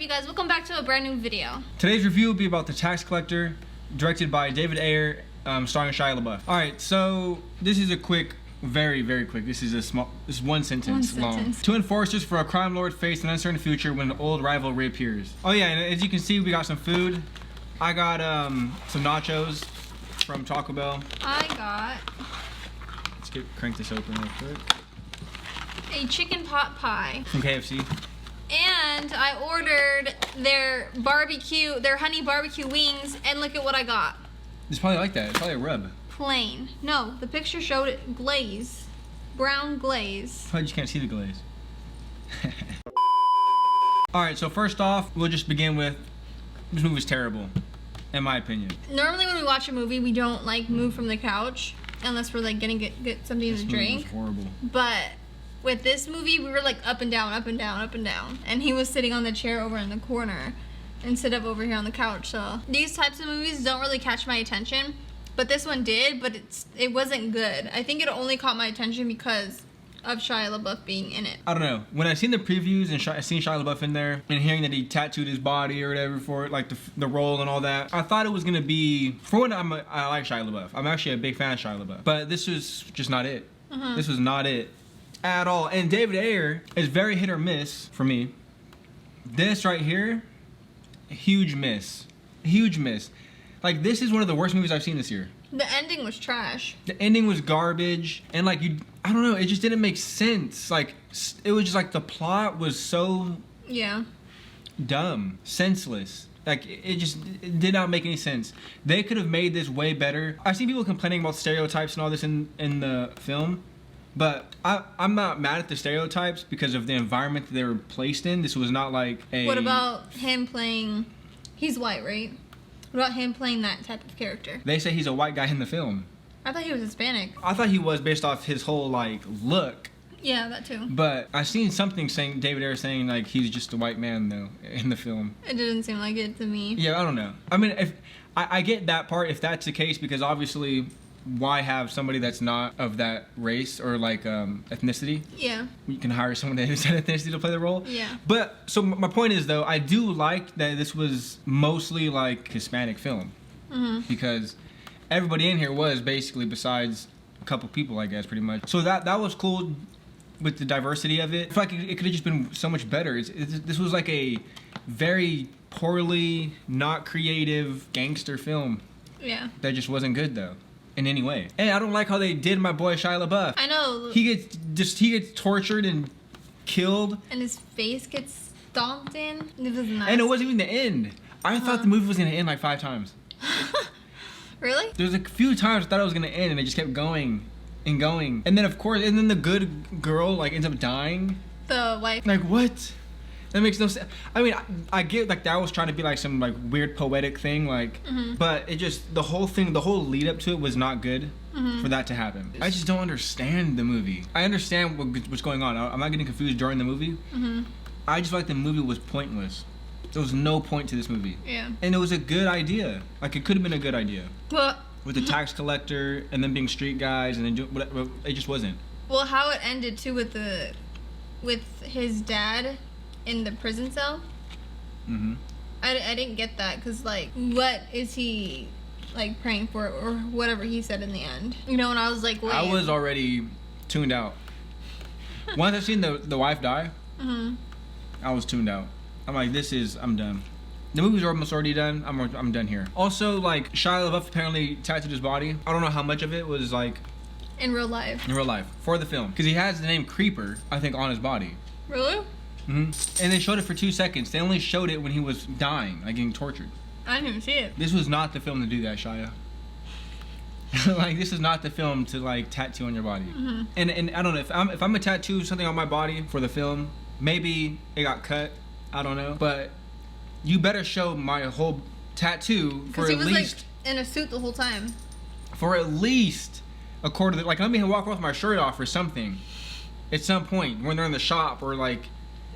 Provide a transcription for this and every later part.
you guys? Welcome back to a brand new video. Today's review will be about The Tax Collector, directed by David Ayer, starring Shia LaBeouf. Alright, so this is a quick, very quick. This is one sentence long. Two enforcers for a crime lord face an uncertain future when an old rival reappears. Oh yeah, and as you can see, we got some food. I got some nachos from Taco Bell. Let's crank this open real quick. A chicken pot pie from KFC. And I ordered their honey barbecue wings, and look at what I got. It's probably like that. It's probably a rub. Plain. No, the picture showed it glaze. Brown glaze. Probably just can't see the glaze. Alright, so first off, we'll just begin with, this movie's terrible, in my opinion. Normally when we watch a movie, we don't like move from the couch, unless we're like gonna get something to drink. This movie was horrible. But with this movie, we were like up and down, up and down, up and down. And he was sitting on the chair over in the corner instead of over here on the couch. So these types of movies don't really catch my attention. But this one did, but it wasn't good. I think it only caught my attention because of Shia LaBeouf being in it. I don't know. When I seen the previews and I seen Shia LaBeouf in there and hearing that he tattooed his body or whatever for it, like the role and all that, I thought it was gonna be, for one, I like Shia LaBeouf. I'm actually a big fan of Shia LaBeouf. But this was just not it. This was not it at all. And David Ayer is very hit or miss for me. This right here, huge miss. Huge miss. Like, this is one of the worst movies I've seen this year. The ending was trash. The ending was garbage. And like, I don't know, it just didn't make sense. Like, it was just like the plot was so dumb, senseless. Like, it did not make any sense. They could have made this way better. I've seen people complaining about stereotypes and all this in the film. But I'm not mad at the stereotypes because of the environment that they were placed in. This was not like a... What about him playing... He's white, right? What about him playing that type of character? They say he's a white guy in the film. I thought he was Hispanic. I thought he was based off his whole, like, look. Yeah, that too. But I seen something saying, David Ayer saying, like, he's just a white man, though, in the film. It didn't seem like it to me. Yeah, I don't know. I mean, if I get that part, if that's the case, because obviously... Why have somebody that's not of that race or like ethnicity? Yeah. You can hire someone that is that ethnicity to play the role. Yeah. But so my point is though, I do like that this was mostly like Hispanic film because everybody in here was basically besides a couple people, I guess, pretty much. So that was cool with the diversity of it. I feel like it could have just been so much better. This was like a very poorly, not creative gangster film. Yeah. That just wasn't good though. In any way. And I don't like how they did my boy Shia LaBeouf. I know. He gets tortured and killed. And his face gets stomped in. It was nice. And it wasn't even the end. I thought the movie was gonna end like 5 times. Really? There's a few times I thought it was gonna end and it just kept going and going. And then of course, and then the good girl like ends up dying. The wife. Like what? That makes no sense. I mean, I get like that was trying to be like some like weird poetic thing, like, but it just the whole lead up to it was not good for that to happen. I just don't understand the movie. I understand what's going on. I'm not getting confused during the movie. I just feel like the movie was pointless. There was no point to this movie. Yeah. And it was a good idea. Like it could have been a good idea. Well, with the tax collector and then being street guys and then whatever, it just wasn't. Well, how it ended too with his dad. In the prison cell? I didn't get that because like what is he like praying for or whatever he said in the end, you know? And I was like, wait. I was already tuned out. Once I seen the wife die, I was tuned out. I'm like, I'm done. The movie's almost already done. I'm done here. Also, like Shia LaBeouf apparently tattooed his body. I don't know how much of it was like in real life for the film because he has the name Creeper I think on his body. Really? And they showed it for 2 seconds. They only showed it when he was dying, like getting tortured. I didn't even see it. This was not the film to do that, Shia. Like, this is not the film to like tattoo on your body. And I don't know if I'm gonna tattoo something on my body for the film. Maybe it got cut. I don't know. But you better show my whole tattoo for at least. Because he was like in a suit the whole time. For at least a quarter. Like let me walk off my shirt off or something. At some point when they're in the shop or like.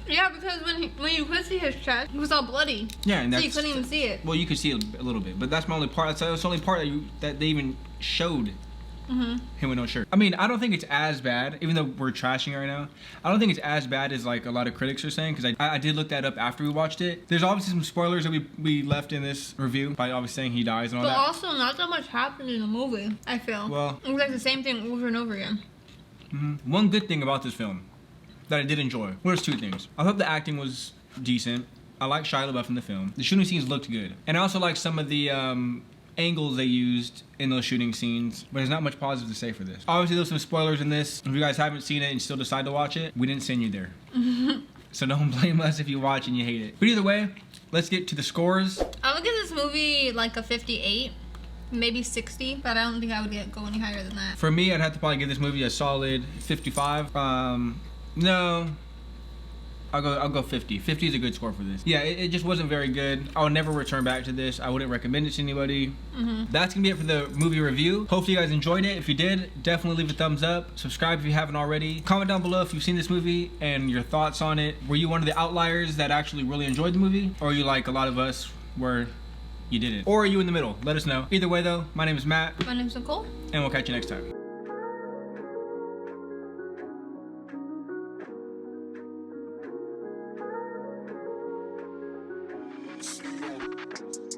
Yeah, because when you could see his chest, he was all bloody. Yeah, and so you couldn't even see it. Well, you could see it a little bit, but that's my only part. That's the only part that they even showed Him with no shirt. I mean, I don't think it's as bad, even though we're trashing it right now. I don't think it's as bad as like a lot of critics are saying, because I did look that up after we watched it. There's obviously some spoilers that we left in this review by obviously saying he dies and all But that. also, not that much happened in the movie, I feel. Well, it was like the same thing over and over again. One good thing about this film that I did enjoy, well, there's two things. I thought the acting was decent. I like Shia LaBeouf in the film. The shooting scenes looked good. And I also like some of the angles they used in those shooting scenes, but there's not much positive to say for this. Obviously, there's some spoilers in this. If you guys haven't seen it and still decide to watch it, we didn't send you there. So don't blame us if you watch and you hate it. But either way, let's get to the scores. I would give this movie like a 58, maybe 60, but I don't think I would go any higher than that. For me, I'd have to probably give this movie a solid 55. No. I'll go 50. 50 is a good score for this. Yeah, it just wasn't very good. I'll never return back to this. I wouldn't recommend it to anybody. That's gonna be it for the movie review. Hopefully you guys enjoyed it. If you did, definitely leave a thumbs up. Subscribe if you haven't already. Comment down below if you've seen this movie and your thoughts on it. Were you one of the outliers that actually really enjoyed the movie? Or are you like a lot of us where you didn't? Or are you in the middle? Let us know. Either way though, my name is Matt. My name's Nicole. And we'll catch you next time. See you.